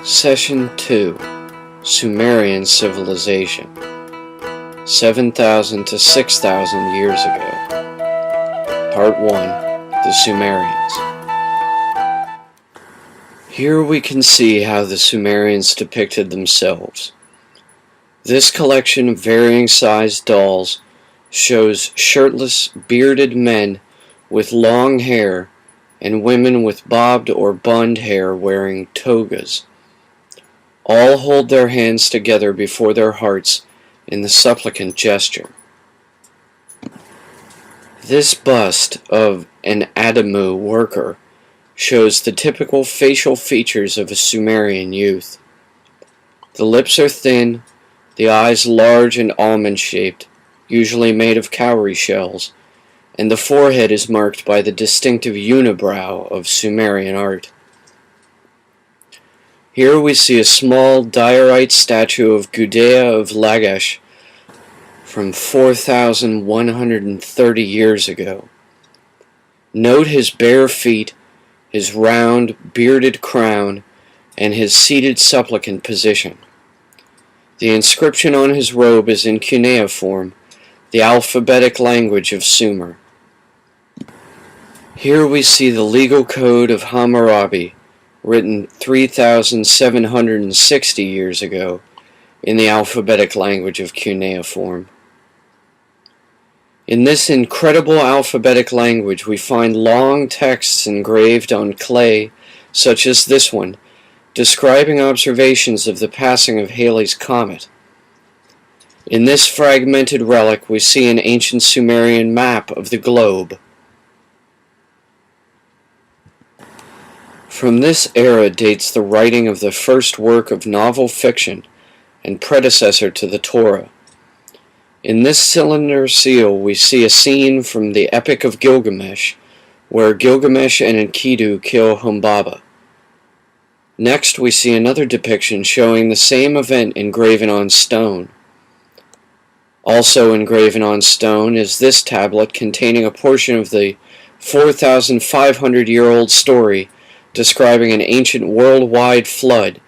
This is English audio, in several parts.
Session 2, Sumerian Civilization, 7,000 to 6,000 years ago. Part 1, the Sumerians. Here we can see how the Sumerians depicted themselves. This collection of varying sized dolls shows shirtless, bearded men with long hair and women with bobbed or bunned hair wearing togas. All hold their hands together before their hearts in the supplicant gesture. This bust of an Adamu worker shows the typical facial features of a Sumerian youth. The lips are thin, the eyes large and almond-shaped, usually made of cowrie shells, and the forehead is marked by the distinctive unibrow of Sumerian art. Here we see a small diorite statue of Gudea of Lagash from 4,130 years ago. Note his bare feet, his round, bearded crown, and his seated supplicant position. The inscription on his robe is in cuneiform, the alphabetic language of Sumer. Here we see the legal code of Hammurabi, written 3,760 years ago, in the alphabetic language of cuneiform. In this incredible alphabetic language we find long texts engraved on clay, such as this one, describing observations of the passing of Halley's Comet. In this fragmented relic we see an ancient Sumerian map of the globe. From this era dates the writing of the first work of novel fiction and predecessor to the Torah. In this cylinder seal we see a scene from the Epic of Gilgamesh, where Gilgamesh and Enkidu kill Humbaba. Next we see another depiction showing the same event engraven on stone. Also engraven on stone is this tablet containing a portion of the 4,500-year-old story describing an ancient worldwide flood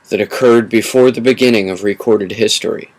that occurred before the beginning of recorded history.